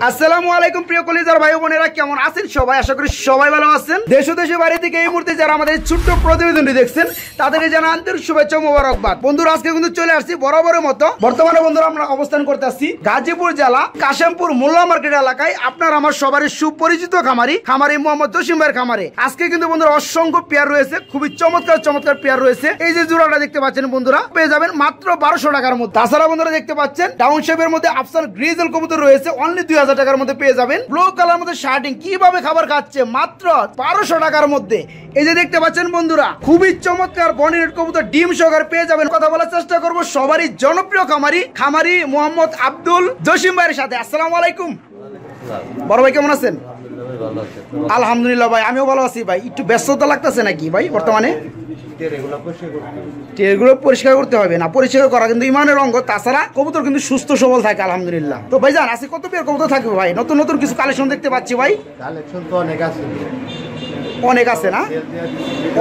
আসসালামু আলাইকুম প্রিয় কলিজার ভাই বোনেরা, কেমন আছেন সবাই? আশা করি সবাই ভালো আছেন। দেশ ও দেশের বাইরে থেকে এই মুহূর্তে যারা আমাদের ছোট্ট প্রতিবেদনটি দেখছেন তাদেরকে জানা আন্তরিক শুভেচ্ছা ও মোবারকবাদ। বন্ধুরা, আজকে কিন্তু চলে আসছি বরাবরের মতো। বর্তমানে বন্ধুরা আমরা অবস্থান করতে আসছি গাজীপুর জেলা কাশেমপুর মোল্লা মার্কেট এলাকায়। আপনার আমার সবারই সুপরিচিত খামারি মোহাম্মদ জসিম ভাইয়ের খামারে। আজকে কিন্তু বন্ধুরা অসংখ্য পেয়ার রয়েছে, খুবই চমৎকার পেয়ার রয়েছে। এই যে জোড়াটা দেখতে পাচ্ছেন বন্ধুরা, পেয়ে যাবেন মাত্র 1200 টাকার মধ্যে। তাছাড়া বন্ধুরা দেখতে পাচ্ছেন টাউনশিপের মধ্যে আফসান গ্রিজেল কবুতর রয়েছে, অনলি 2000 টাকার মধ্যে পেয়ে যাবেন। ব্লু কালার মধ্যে শার্টিং কিভাবে খাবার খাচ্ছে মাত্র 1200 টাকার মধ্যে। এই যে দেখতে পাচ্ছেন বন্ধুরা, খুবই চমৎকার বনির কবুতর ডিম সহকারে পেয়ে যাবেন। কথা বলার চেষ্টা করব সবারই জনপ্রিয় খামারি মোহাম্মদ আব্দুল জসিম ভাইয়ের সাথে। আসসালামু আলাইকুম বড় ভাই, কেমন আছেন? আলহামদুলিল্লাহ ভাই, আমিও ভালো আছি ভাই। একটু ব্যস্ততা লাগতেছে নাকি ভাই বর্তমানে? টেরগুলো পরিষ্কার করতে হবে না, পরিষ্কার করা কিন্তু ইমানের অঙ্গ। তাছাড়া কবুতর কিন্তু সুস্থ সবল থাকে আলহামদুলিল্লাহ। তো ভাইজান আজকে কত পেয়ার কবুতর থাকবে ভাই? নতুন কিছু কালেকশন দেখতে পাচ্ছি ভাই। কালেকশন তো অনেক আছে না?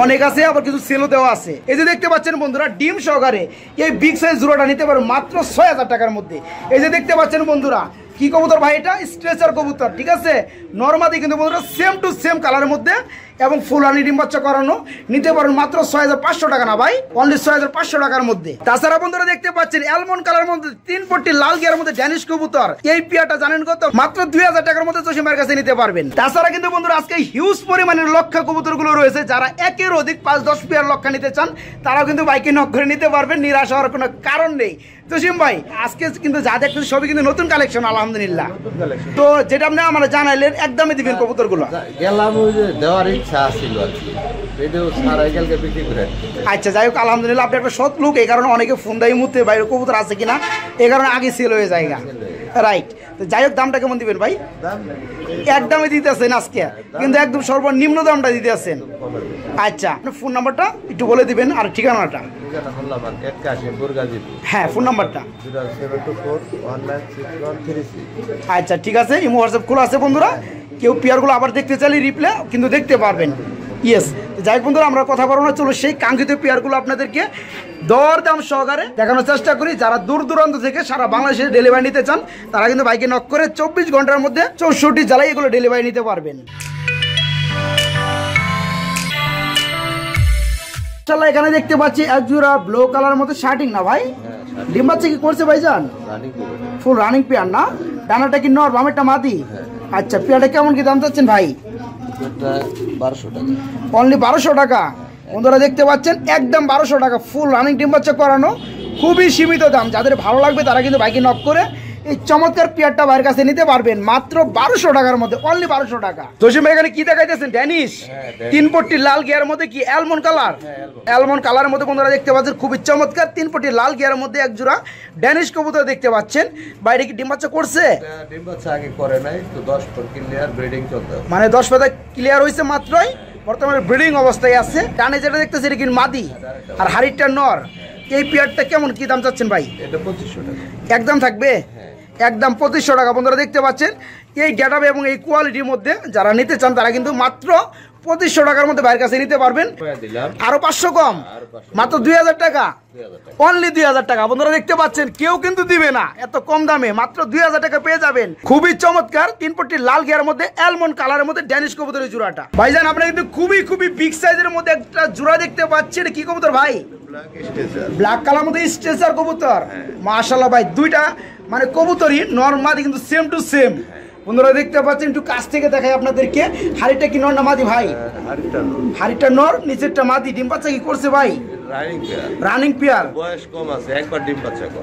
অনেক আছে, আবার কিছু সেলও দেওয়া আছে। এই যে দেখতে পাচ্ছেন বন্ধুরা, ডিম সহকারে এই বিগ সাইজ জোড়াটা নিতে পারো মাত্র 6000 টাকার মধ্যে। এই যে দেখতে পাচ্ছেন বন্ধুরা, কি কবুতর ভাই? এটা স্ট্রেচার কবুতর, ঠিক আছে। নরমাদি কিন্তু বন্ধুরা সেম টু সেম কালারের মধ্যে এবং ফুলানি ডিম বাচ্চা করানো নিতে পারেন মাত্র 6500 টাকা না ভাই, অনলি 6500 টাকার মধ্যে। তাছাড়া বন্ধুরা দেখতে পাচ্ছেন অ্যালমন্ড কালার মধ্যে 3 পট্টি লাল গিয়ার মধ্যে ড্যানিশ কবুতর। এই পিয়াটা জানেন কত? মাত্র 2000 টাকার মধ্যে জসিমের কাছে নিতে পারবেন। তাছাড়া কিন্তু বন্ধুরা আজকে হিউজ পরিমাণের লক্ষা কবুতর গুলো রয়েছে। যারা একের অধিক 5-10 পেয়ার লক্ষা নিতে চান তারাও কিন্তু বাইকে নক করে নিতে পারবেন, নিরাশ হওয়ার কোনো কারণ নেই। জসিম ভাই আজকে কিন্তু যা দেখতেছি সবই কিন্তু নতুন কালেকশন আলহামদুলিল্লাহ। তো যেটা আপনি আমরা জানাইলেন একদমই দিবেন কবুতর গুলো। গেলাম ওই যে দেওয়ার ইচ্ছা ছিল আর কি, ভিডিও সারা কালকে বিক্রি করে। আচ্ছা যাই হোক আলহামদুলিল্লাহ, আপনি একটা সৎ লোক, এই কারণে অনেকে ফোন দেয় মুহূর্তে বাইরে কবুতর আছে কিনা, এই কারণে আগে সেল হয়ে যায় রাইট। তো যাই হোক দামটা কেমন দিবেন ভাই? একদমই দিতে আছেন আজকে, কিন্তু একদম সর্বনিম্ন দামটা দিতে আছেন। আচ্ছা আপনার ফোন নাম্বারটা একটু বলে দিবেন আর ঠিকানাটা। হ্যাঁ ফোন নাম্বারটা। আচ্ছা ঠিক আছে, ইমো হোয়াটসঅ্যাপ খোলা আছে বন্ধুরা। কেউ পেয়ারগুলো আবার দেখতে চাইলে রিপ্লে কিন্তু দেখতে পারবেন। ইয়েস, যাই হোক বন্ধুরা আমরা কথা বলবো না, চলো সেই কাঙ্ক্ষিত পেয়ারগুলো আপনাদেরকে দরদাম সহকারে দেখানোর চেষ্টা করি। যারা দূর দূরান্ত থেকে সারা বাংলাদেশে ডেলিভারি নিতে চান তারা কিন্তু বাইকে নক করে 24 ঘন্টার মধ্যে 64 জেলায় এগুলো ডেলিভারি নিতে পারবেন। এখানে দেখতে পাচ্ছি এক জোড়া ব্লু কালার মধ্যে শার্টিং না ভাই? ডিম বাচ্চা কি করছে ভাইজান? ফুল রানিং পেয়ার না? ডানাটা কি নর, বামেরটা মাদি? আচ্ছা পেয়ারটা কেমন কি দাম চাচ্ছেন ভাই? 1200 টাকা, অনলি 1200 টাকা। বন্ধুরা দেখতে পাচ্ছেন একদম 1200 টাকা, ফুল রানিং ডিম বাচ্চা করানো, খুবই সীমিত দাম। যাদের ভালো লাগবে তারা কিন্তু বাইকে নক করে এই চমৎকার পেয়ারটা ভাইয়ের কাছে নিতে পারবেন মাত্র 1200 টাকার মধ্যে, অনলি 1200 টাকা। জসিম ভাই এখানে কি দেখাইতেছেন? ড্যানিশ 3 পট্টি লাল গিয়ার মধ্যে কি অ্যালমন্ড কালার? অ্যালমন্ড কালারের মধ্যে বন্ধুরা দেখতে পাচ্ছেন খুবই চমৎকার 3 পট্টি লাল গিয়ার মধ্যে এক জোড়া ড্যানিশ কবুতর দেখতে পাচ্ছেন। বাইরে কি ডিম বাচ্চা করছে? ডিম বাচ্চা আগে করে নাই তো, 10 পর ক্লিয়ার ব্রিডিং চলতে, মানে 10 পাতা ক্লিয়ার হয়েছে মাত্রই, বর্তমানে ব্রিডিং অবস্থায় আছে। ডানে যেটা দেখতেছি এটা কি মাদি আর হাড়িটা নর। এই পেয়ারটা কেমন কি দাম চাচ্ছেন ভাই? এটা 2500 টাকা একদম থাকবে, একদম 2500 টাকা। বন্ধুরা দেখতে পাচ্ছেন এই গেটআপ এবং এই কোয়ালিটির মধ্যে যারা নিতে চান তারা কিন্তু মাত্র 2500 টাকার মধ্যে বাইরের কাছে নিতে পারবেন। আরো 500 কম, মাত্র 2000 টাকা, অনলি 2000 টাকা। বন্ধুরা দেখতে পাচ্ছেন কেউ কিন্তু দিবে না এত কম দামে, মাত্র 2000 টাকা পেয়ে যাবেন। খুবই চমৎকার 3 পট্টি লাল গিয়ার মধ্যে অ্যালমন্ড কালারের মধ্যে ড্যানিশ কবুতরের জোড়াটা। ভাইজান আপনারা কিন্তু খুবই বিগ সাইজের মধ্যে একটা জোড়া দেখতে পাচ্ছেন। কি কবুতর ভাই? ব্ল্যাক কালার মধ্যে স্ট্রেচার কবুতর। মাশাআল্লাহ ভাই, দুইটা মানে কবুতরই নরমাদি কিন্তু সেম টু সেম। বন্ধুরা দেখতে পাচ্ছেন, একটু কাছ থেকে দেখাই আপনাদেরকে। হাড়িটা কি নর না মাদি ভাই? হাড়িটা নর, নিচেরটা মাদি। ডিম বাচ্চা কি করছে ভাই? রানিং পেয়ার, বয়স কম আছে,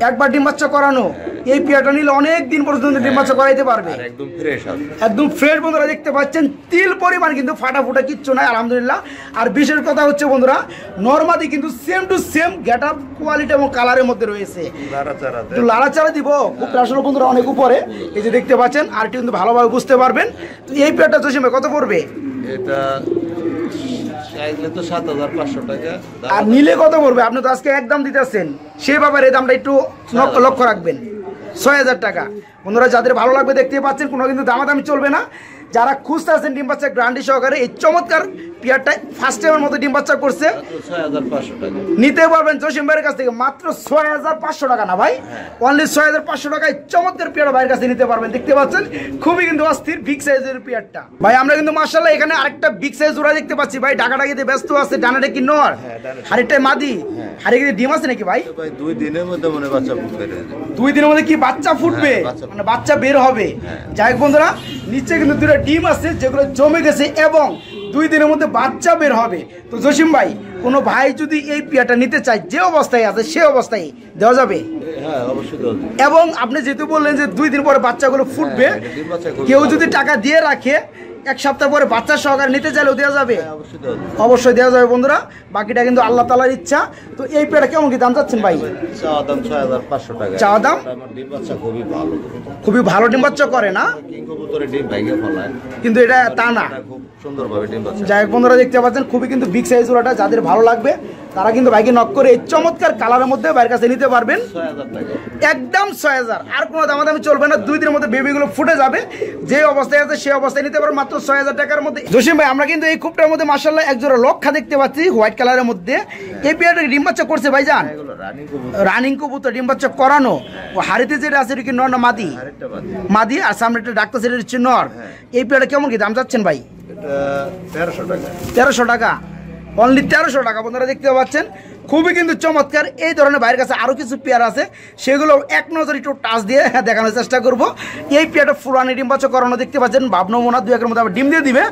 একবার ডিম বাচ্চা করানো। এই পেয়ারটা নিলে অনেক দিন পর্যন্ত ডিম বাচ্চা করাইতে পারবে, একদম ফ্রেশ আছে, একদম ফ্রেশ। বন্ধুরা দেখতে পাচ্ছেন তিল পরিমাণ কিন্তু ফাটাফুটা কিচ্ছু নাই আলহামদুলিল্লাহ। আর বিশেষ কথা হচ্ছে বন্ধুরা নরমাদি কিন্তু same to same getup quality এবং কালারের মধ্যে রয়েছে। একটু লাড়াচাড়া দিব, খুব আসলে বন্ধুরা অনেক উপরে। এই যে দেখতে পাচ্ছেন আর একটু কিন্তু ভালোভাবে বুঝতে পারবেন। তো এই পেয়ারটা জসিম ভাই কত পড়বে? এটা চাইলে তো 7500 টাকা, আর নিলে কত পড়বে? আপনি তো আজকে একদম দিতেছেন, সেই ব্যাপারে এই দামটা একটু লক্ষ্য রাখবেন। 6000 টাকা। বন্ধুরা যাদের ভালো লাগবে দেখতে পাচ্ছেন, কোনো কিন্তু দামাদামি চলবে না। যারা খুঁজতে আছেন ডিম বাচ্চা গ্যারান্টি সহকারে এই চমৎকার পেয়ারটা ফার্স্ট টাইমের মতো ডিম বাচ্চা করছে, 6500 টাকা নিতে পারবেন জসিম ভাইয়ের কাছ থেকে মাত্র 6500 টাকা না ভাই, অনলি 6500 টাকায় চমৎকার পেয়ার ভাইয়ের কাছে নিতে পারবেন। দেখতে পাচ্ছেন খুবই কিন্তু অস্থির বিগ সাইজের পেয়ারটা ভাই। আমরা কিন্তু মাশাআল্লাহ এখানে আরেকটা বিগ সাইজ জোড়া দেখতে পাচ্ছি ভাই, ডাকাডাকিতে ব্যস্ত আছে। ডানাটা কি নর আর এটা মাদি, আর এখানে ডিম আছে নাকি ভাই? ভাই 2 দিনের মধ্যে মনে বাচ্চা ফুটবে। 2 দিনের মধ্যে কি বাচ্চা ফুটবে, মানে বাচ্চা বের হবে? যাই হোক বন্ধুরা, নিচে কিন্তু দুটো ডিম আছে যেগুলো জমে গেছে এবং 2 দিনের মধ্যে বাচ্চা বের হবে। তো জসিম ভাই, কোনো ভাই যদি এই পেয়ারটা নিতে চায়, যে অবস্থায় আছে সে অবস্থায় দেওয়া যাবে? হ্যাঁ অবশ্যই দেওয়া যাবে। এবং আপনি যেহেতু বললেন যে 2 দিন পরে বাচ্চাগুলো ফুটবে, কেউ যদি টাকা দিয়ে রাখে 1 সপ্তাহ পরে বাচ্চা সহকারে নিতে চাইলেও দেওয়া যাবে? অবশ্যই দেওয়া যাবে বন্ধুরা, বাকিটা কিন্তু আল্লাহ তাআলার ইচ্ছা। তো এই পেয়ারটা কেমন কি দাম চাচ্ছেন ভাই? চাওয়া দাম 6500 টাকা। চাওয়া দাম? আমার ডিম বাচ্চা খুবই ভালো, খুবই ভালো ডিম বাচ্চা করে না, কিং কবুতরে ডিম ভেঙে ফলায়, কিন্তু এটা তা না। খুব সুন্দরভাবে ডিম বাচ্চা। যাই হোক বন্ধুরা, দেখতে পাচ্ছেন খুবই কিন্তু বিগ সাইজ ওটা, যাদের ভালো লাগবে তারা কিন্তু ভাইকে নক করে এই চমৎকার কালারের মধ্যে ভাইয়ের কাছে নিতে পারবেন। 6000 টাকা একদম 6000, আর কোনো দামাদামি চলবে না। 2 দিনের মধ্যে বেবিগুলো ফুটে যাবে, যে অবস্থায় আছে সেই অবস্থায় নিতে পারবেন মাত্র 6000 টাকার মধ্যে। জসিম ভাই, আমরা কিন্তু এই খুবটার মধ্যে মাশাআল্লাহ এক জোড়া লক্ষা দেখতে পাচ্ছি হোয়াইট কালারের মধ্যে। এই পেয়ারটা ডিম বাচ্চা করছে ভাইজান? এগুলো রানিং কবুতর। রানিং কবুতর, ডিম বাচ্চা করানো। ও হাড়িতে যেটা আছে এটা কি নর না মাদি? আরেকটা বাদি। মাদি, আর সামনে একটা ডাক্তার সেটা হচ্ছে নর। এই পেয়ারটা কেমন কি দাম চাচ্ছেন ভাই? এটা 1300 টাকা। 1300 টাকা, অনলি 1300 টাকা। বন্ধুরা দেখতে পাচ্ছেন খুবই কিন্তু চমৎকার। এই ধরনের ভাইয়ের কাছে আরও কিছু পেয়ার আছে, সেগুলো এক নজর একটু টাচ দিয়ে দেখানোর চেষ্টা করব। এই পেয়ারটা ফুরানি ডিম বাচ্চা করানো দেখতে পাচ্ছেন, ভাবনা মোনা 2-1 মধ্যে আবার ডিম দিয়ে দিবে।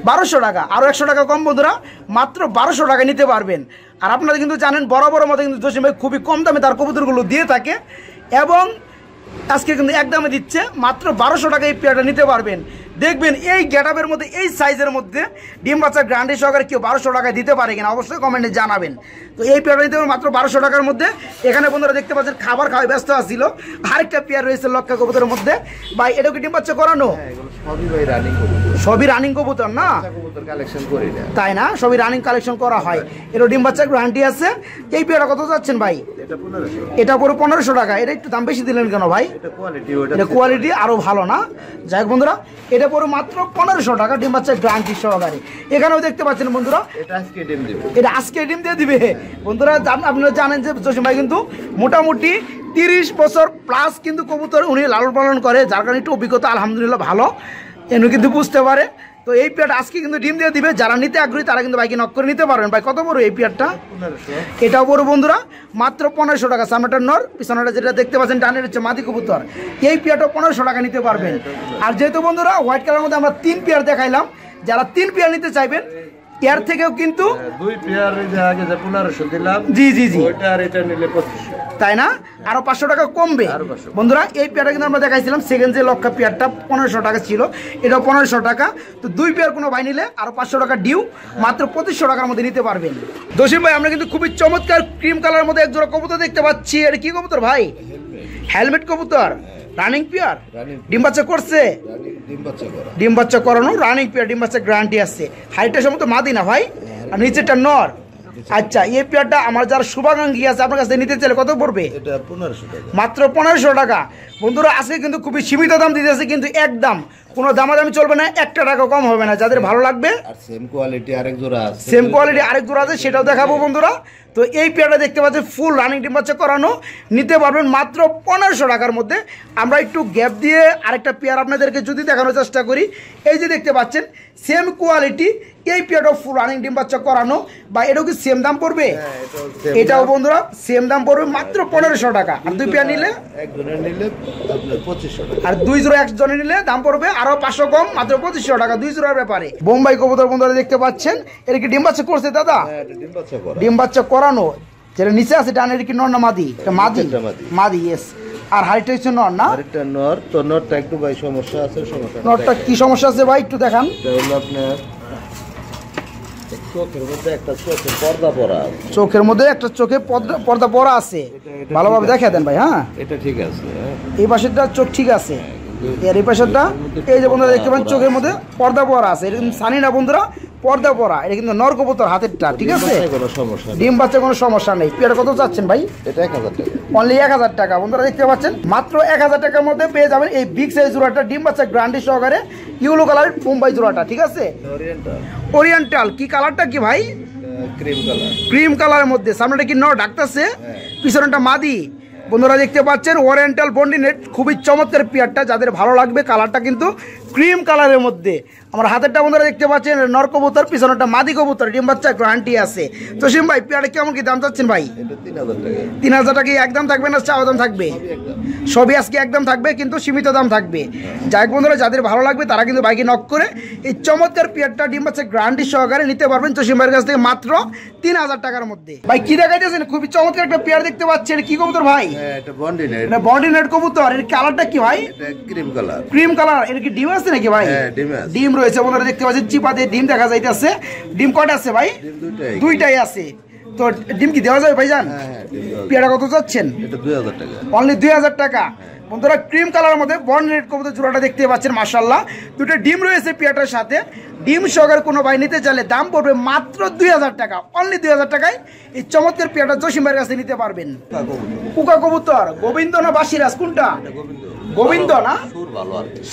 1200 টাকা, আরও 100 টাকা কম বন্ধুরা, মাত্র 1200 টাকা নিতে পারবেন। আর আপনারা কিন্তু জানেন বরাবর মতো কিন্তু জসিম ভাই খুবই কম দামে তার কবুতরগুলো দিয়ে থাকে, এবং আজকে কিন্তু একদমে দিচ্ছে মাত্র 1200 টাকা এই পেয়ারটা নিতে পারবেন। দেখবেন এই গেটআপের মধ্যে, এই সাইজের মধ্যে ডিম বাচ্চা গ্যারান্টি সহকারে কেউ 1200 টাকায় দিতে পারে কিনা অবশ্যই কমেন্টে জানাবেন। তো এই পেয়ারটা নিতে পারবেন মাত্র 1200 টাকার মধ্যে। এখানে বন্ধুরা দেখতে পাচ্ছেন খাবার খাওয়ায় ব্যস্ত আসছিল, আরেকটা পেয়ার রয়েছে লক্ষা কবুতরের মধ্যে। ভাই এটা কি ডিম বাচ্চা করানো? সবই রানিং কবুতর না, তাই না? সবই রানিং কালেকশন করা হয়, এটা ডিম বাচ্চা গ্যারান্টি আছে। এই পেয়ারটা কত যাচ্ছেন ভাই? এটা পুরো 1500 টাকা। এটা একটু দাম বেশি দিলেন কেন ভাই? এটা কোয়ালিটি আরো ভালো না? যাই হোক বন্ধুরা, এটা পুরো মাত্র 1500 টাকা ডিম বাচ্চা গ্যারান্টি সহকারে। এখানেও দেখতে পাচ্ছেন বন্ধুরা, এটা আজকে ডিম দিয়ে দিবে বন্ধুরা। আপনারা জানেন যে জসিম ভাই কিন্তু মোটামুটি 30 বছর প্লাস কিন্তু কবুতর উনি লালন পালন করে, যার কারণে একটু অভিজ্ঞতা আলহামদুলিল্লাহ ভালো, এনে কিন্তু বুঝতে পারে। তো এই পেয়ারটা আজকে কিন্তু ডিম দিয়ে দিবে। যারা নিতে আগ্রহী তারা কিন্তু বাইকে নক করে নিতে পারবেন। ভাই কত বড় এই পেয়ারটা? 1500। এটাও বড় বন্ধুরা, মাত্র 1500 টাকা। সামনেটা নর, পিছনেটা যেটা দেখতে পাচ্ছেন ডানের হচ্ছে মাদি কবুতর। এই পেয়ারটা 1500 টাকা নিতে পারবেন। আর যেহেতু বন্ধুরা হোয়াইট কালারের মধ্যে আমরা 3 পেয়ার দেখাইলাম, যারা 3 পেয়ার নিতে চাইবেন এর থেকেও কিন্তু 2 পেয়ার আগে যে 1500 দিলাম, জি জি জি, ওইটা আর এটা নিলে 2500, তাই না? আরো 500 টাকা কমবে বন্ধুরা। এই পেয়ারটা কিন্তু আমরা দেখাইছিলাম সেকেন্ড যে লক্ষা পেয়ারটা 1500 টাকা ছিল, এটাও 1500 টাকা। তো 2 পেয়ার কোনো ভাই নিলে আরো 500 টাকা ডিউ, মাত্র 2500 টাকার মধ্যে নিতে পারবেন। জসিম ভাই, আমরা কিন্তু খুবই চমৎকার ক্রিম কালারের মধ্যে এক জোড়া কবুতর দেখতে পাচ্ছি। এটা কি কবুতর ভাই? হেলমেট কবুতর, রানিং পেয়ার, ডিম বাচ্চা করছে? ডিম বাচ্চা করানো রানিং পেয়ার, ডিম বাচ্চা গ্যারান্টি আছে। হাইটটা সম্ভবত মাদি না ভাই, আর নিচেরটা নর। আচ্ছা, এই পেয়ারটা আমার যারা শুভাকাঙ্ক্ষী আছে আপনার কাছে নিতে চাইলে কত পড়বে? এটা 1500 টাকা, মাত্র 1500 টাকা বন্ধুরা। আজকে কিন্তু খুবই সীমিত দাম দিতেছে, কিন্তু একদম কোনো দামাদামি চলবে না, 1 টাকা কম হবে না। যাদের ভালো লাগবে, আর সেম কোয়ালিটি আরেক জোড়া আছে, সেম কোয়ালিটি আরেক জোড়া আছে, সেটাও দেখাবো বন্ধুরা। তো এই পেয়ারটা দেখতে পাচ্ছেন ফুল রানিং ডিম বাচ্চা করানো, নিতে পারবেন মাত্র 1500 টাকার মধ্যে। আমরা একটু গ্যাপ দিয়ে আরেকটা পেয়ার আপনাদেরকে যদি দেখানোর চেষ্টা করি, এই যে দেখতে পাচ্ছেন সেম কোয়ালিটি, এই পেয়ারটাও ফুল রানিং ডিম বাচ্চা করানো। বা এটাও কি সেম দাম পড়বে? এটাও বন্ধুরা সেম দাম পড়বে মাত্র 1500 টাকা। আর 2 পেয়ার নিলে, একজনের নিলে আপনার 2500 টাকা, আর 2 জোড়া একজনে নিলে দাম পড়বে আরো 500 কম, মাত্র 2500 টাকা 2 জোড়ার ব্যাপারে। বোম্বাই কবুতর বন্ধুরা দেখতে পাচ্ছেন, এটা কি ডিম বাচ্চা করছে দাদা? ডিম বাচ্চা করানো, যেটা নিচে আছে ডানের কি নর না মাদি? এটা মাদি, মাদি ইয়েস। আর হাইটটা হচ্ছে নর না? আরেকটা নর। তো নরটা একটু ভাই সমস্যা আছে, সমস্যা নরটা কি সমস্যা আছে ভাই একটু দেখান। এটা হলো আপনার চোখের মধ্যে একটা চোখে পর্দা পড়া আছে, চোখের মধ্যে একটা চোখে পর্দা পড়া আছে, ভালোভাবে দেখা দেন ভাই। হ্যাঁ, এটা ঠিক আছে। এই পাশেরটা চোখ ঠিক আছে, এর এই পাশেরটা এই যে বন্ধুরা দেখতে পাচ্ছেন চোখের মধ্যে পর্দা পড়া আছে। এটা কিন্তু সানি না বন্ধুরা, পর্দা পড়া। এটা কিন্তু নর কবুতর হাতেরটা, ঠিক আছে? কোনো সমস্যা, ডিম বাচ্চা কোনো সমস্যা নেই। পেয়ার কত চাচ্ছেন ভাই? এটা 1000 টাকা। অনলি 1000 টাকা। বন্ধুরা দেখতে পাচ্ছেন মাত্র 1000 টাকার মধ্যে পেয়ে যাবেন এই বিগ সাইজ জোড়াটা, ডিম বাচ্চা গ্যারান্টি সহকারে, ইয়েলো কালারের মুম্বাই জোড়াটা। ঠিক আছে, ওরিয়েন্টাল কি কালারটা কি ভাই? ক্রিম কালারের মধ্যে, সামনেটা কি নর ডাকতেছে, পিছনটা মাদি। বন্ধুরা দেখতে পাচ্ছেন ওরিয়েন্টাল বন্ডিনেট, খুবই চমৎকার পেয়ারটা, যাদের ভালো লাগবে। কালারটা কিন্তু ক্রিম কালারের মধ্যে। আমার হাতেরটা বন্ধুরা দেখতে পাচ্ছেন নর কবুতর, পিছনটা মাদি কবুতর, ডিম বাচ্চা গ্যারান্টি আছে। জসিম ভাই পেয়ারটা কেমন কি দাম চাচ্ছেন ভাই? 3000 টাকা একদম থাকবে না চাওয়া দাম থাকবে? সবই আজকে একদম থাকবে, কিন্তু সীমিত দাম থাকবে। যাই হোক বন্ধুরা, যাদের ভালো লাগবে তারা কিন্তু বাইকে নক করে এই চমৎকার পেয়ারটা ডিম বাচ্চা গ্যারান্টি সহকারে নিতে পারবেন জসিম ভাইয়ের কাছ থেকে মাত্র 3000 টাকার মধ্যে। ভাই কি দেখাইতেছেন? খুবই চমৎকার একটা পেয়ার দেখতে পাচ্ছেন। কি কবুতর ভাই? এটা বন্ডিনেট। এটা বন্ডিনেট কবুতর। এর কালারটা কি ভাই? এটা ক্রিম কালার। Cream colour. এর কি ডিম আছে নাকি ভাই? হ্যাঁ, ডিম আছে। ডিম রয়েছে বন্ধুরা দেখতে পাচ্ছেন, চিপাতে ডিম দেখা যাইতেছে। ডিম কয়টা আছে ভাই? দুইটাই আছে। তো ডিম কি দেওয়া যাবে ভাইজান? পেয়ারা কত চাচ্ছেন? এটা 2000 টাকা। অনলি 2000 টাকা। বন্ধুরা ক্রিম কালারের মধ্যে বন্ডিনেট কবুতর জোড়াটা দেখতে পাচ্ছেন, মাশাআল্লাহ। দুটো ডিম রয়েছে পেয়ারটার সাথে। ডিম সহকারে কোনো ভাই নিতে চাইলে দাম পড়বে মাত্র 2000 টাকা। অনলি 2000 টাকায় এই চমৎকার পেয়ারটা জসিম ভাইয়ের কাছে নিতে পারবেন। কুকা কবুতর, গোবিন্দ না বাসিরাজ কোনটা? গোবিন্দ না?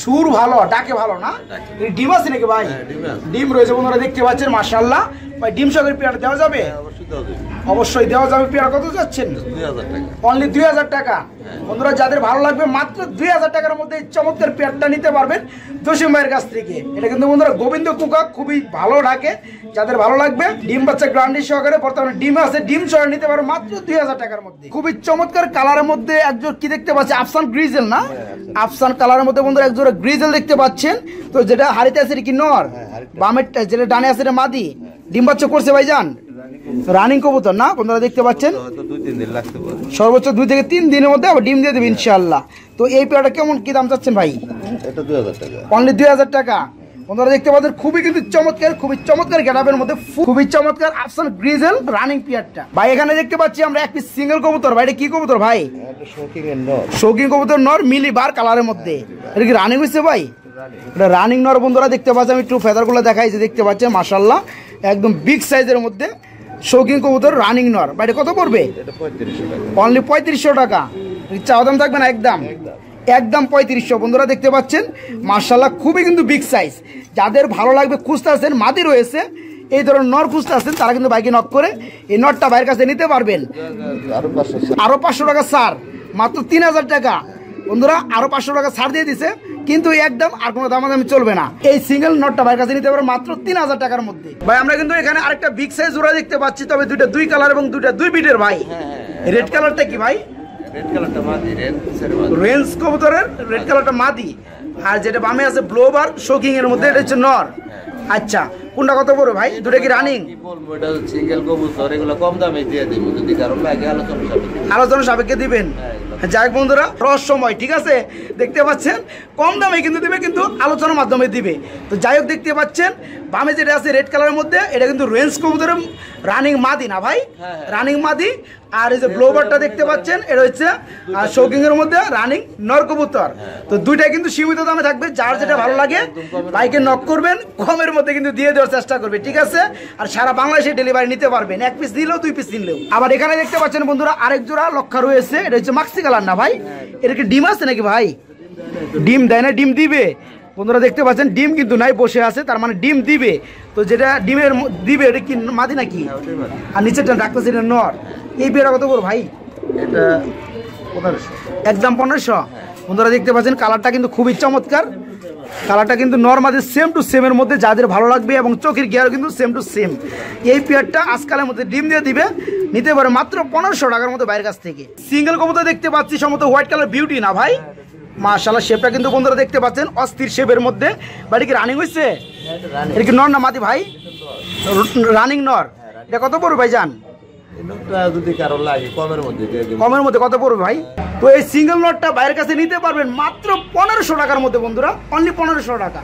সুর ভালো, ডাকে ভালো না? ডিম আছে নাকি ভাই? ডিম রয়েছে বন্ধুরা দেখতে পাচ্ছেন, মাশাআল্লাহ। ভাই ডিম সহকারে পেয়ার দেওয়া যাবে? অবশ্যই দেওয়া যাবে। পেয়ার কত যাচ্ছেন? 2000 টাকা। অনলি 2000 টাকা। বন্ধুরা যাদের ভালো লাগবে মাত্র 2000 টাকার মধ্যে চমৎকার পেয়ারটা নিতে পারবেন জসিম ভাইয়ের কাছ থেকে। এটা কিন্তু বন্ধুরা গোবিন্দ কুকা, খুবই ভালো ডাকে। যাদের ভালো লাগবে ডিম বাচ্চা গ্যারান্টি সহকারে, বর্তমানে ডিম আছে, ডিম সহ নিতে পারো মাত্র 2000 টাকার মধ্যে। খুবই চমৎকার কালারের মধ্যে একজন কি দেখতে পাচ্ছি, আফসান গ্রিজেল না? আফসান কালারের মধ্যে বন্ধুরা একজোড়া গ্রিজেল দেখতে পাচ্ছেন। তো যেটা হারিতে আছে কি নর, বামেরটা যেটা ডানে আছে এটা মাদি। ডিম বাচ্চা করছে ভাইজান? রানিং কবুতর না বন্ধুরা দেখতে পাচ্ছেন? সর্বোচ্চ 2 থেকে 3 দিনের মধ্যে আবার ডিম দিয়ে দেবে ইনশাআল্লাহ। তো এই পেয়ারটা কেমন কি দাম চাচ্ছেন ভাই? এটা 2000 টাকা। অনলি 2000 টাকা। বন্ধুরা দেখতে পাচ্ছেন খুবই কিন্তু চমৎকার, খুবই চমৎকার গেটআপের মধ্যে, খুবই চমৎকার আফসান গ্রিজেল রানিং পেয়ারটা। ভাই এখানে দেখতে পাচ্ছি আমরা এক পিস সিঙ্গেল কবুতর। ভাই এটা কি কবুতর ভাই? এটা শৌকিং এর নর। শৌকিং কবুতর নর, মিলি বার কালারের মধ্যে। এটা কি রানিং হইছে ভাই? এটা রানিং নর বন্ধুরা দেখতে পাচ্ছেন। আমি একটু ফেদারগুলো দেখাই যে দেখতে পাচ্ছেন, মাশাআল্লাহ একদম বিগ সাইজের মধ্যে শৌকিং কবুতর রানিং নর। ভাই এটা কত পড়বে? এটা 3500 টাকা। অনলি 3500 টাকা। চাওয়া দাম থাকবে না? একদম একদম 3500। বন্ধুরা দেখতে পাচ্ছেন, মাশাআল্লাহ খুবই কিন্তু বিগ সাইজ। যাদের ভালো লাগবে, খুঁজতে আছেন, মাদি রয়েছে, এই ধরনের নর খুঁজতে আছেন, তারা কিন্তু বাইকে নক করে এই নরটা ভাইয়ের কাছে নিতে পারবেন। আরো 500 টাকা ছাড়, মাত্র 3000 টাকা। বন্ধুরা আরো 500 টাকা ছাড় দিয়ে দিছে, কিন্তু একদম আর কোনো দামাদামি চলবে না। এই সিঙ্গেল নটটা ভাইয়ের কাছে নিতে পারবেন মাত্র 3000 টাকার মধ্যে। ভাই আমরা কিন্তু এখানে আরেকটা বিগ সাইজ জোড়া দেখতে পাচ্ছি, তবে দুইটা 2 কালার এবং দুইটা 2 বিটের ভাই। রেড কালারটা কি ভাই? রেড কালারটা মাদি। রেঞ্জ কবুতরের রেড কালারটা মাদি, আর যেটা বামে আছে ব্লোবার শৌকিং এর মধ্যে এটা হচ্ছে নর। আচ্ছা কোনটা কত পড়বে ভাই? দুটো কি রানিং? কি বলবো, এটা সিঙ্গেল কবুতর, এগুলো কম দামে দিয়ে দিব যদি কারণ লাগে আলোচনা সাপেক্ষে দিবেন। যাই বন্ধুরা রহস্যময়, ঠিক আছে, দেখতে পাচ্ছেন কম দামে কিন্তু দিবে, কিন্তু আলোচনার মাধ্যমে দিবে। তো যাই হোক দেখতে পাচ্ছেন বামে যেটা আছে রেড কালারের মধ্যে, এটা কিন্তু রেঞ্জ কবুতরের রানিং মাদি না ভাই? রানিং মাদি। আর এই যে ব্লোবারটা দেখতে পাচ্ছেন, এটা হচ্ছে শৌকিং এর মধ্যে রানিং নর কবুতর। তো দুইটাই কিন্তু সীমিত দামে থাকবে, যার যেটা ভালো লাগে বাইকে নক করবেন, কমের মধ্যে কিন্তু দিয়ে দেওয়ার চেষ্টা করবে, ঠিক আছে। আর সারা বাংলাদেশে ডেলিভারি নিতে পারবেন, 1 পিস নিলেও 2 পিস নিলেও। আবার এখানে দেখতে পাচ্ছেন বন্ধুরা আরেক জোড়া লক্ষা রয়েছে, এটা হচ্ছে মাক্সি কালার না ভাই? এটা কি ডিম আছে নাকি ভাই? ডিম দেয় না? ডিম দিবে বন্ধুরা দেখতে পাচ্ছেন, ডিম কিন্তু নাই, বসে আছে, তার মানে ডিম দিবে। তো যেটা ডিমের দিবে এটা কি মাদি নাকি? আর নিচেরটা ডাকতেছে এটা নর। এই পেয়ারা কত করে ভাই? এটা 1500। একদম 1500। বন্ধুরা দেখতে পাচ্ছেন কালারটা কিন্তু খুবই চমৎকার। কালারটা কিন্তু নর্মালি সেম টু সেমের মধ্যে, যাদের ভালো লাগবে, এবং চোখের গিয়ারও কিন্তু সেম টু সেম। এই পেয়ারটা আজকালের মধ্যে ডিম দিয়ে দিবে, নিতে পারে মাত্র 1500 টাকার মধ্যে বাইরের কাছ থেকে। সিঙ্গেল কবুতর দেখতে পাচ্ছি সম্ভবত হোয়াইট কালার বিউটি না ভাই? মাশাআল্লাহ শেপটা কিন্তু বন্ধুরা দেখতে পাচ্ছেন অস্থির শেপের মধ্যে। বাড়ি কি রানিং হয়েছে? এটা কি নর না মাদি ভাই? রানিং নর। এটা কত পড়বে ভাই জান? যদি কারো লাগে কমের মধ্যে দিয়ে দিব। কমের মধ্যে কত পড়বে ভাই? তো এই সিঙ্গেল নটটা বাইরের কাছে নিতে পারবেন মাত্র 1500 টাকার মধ্যে বন্ধুরা, অনলি 1500 টাকা।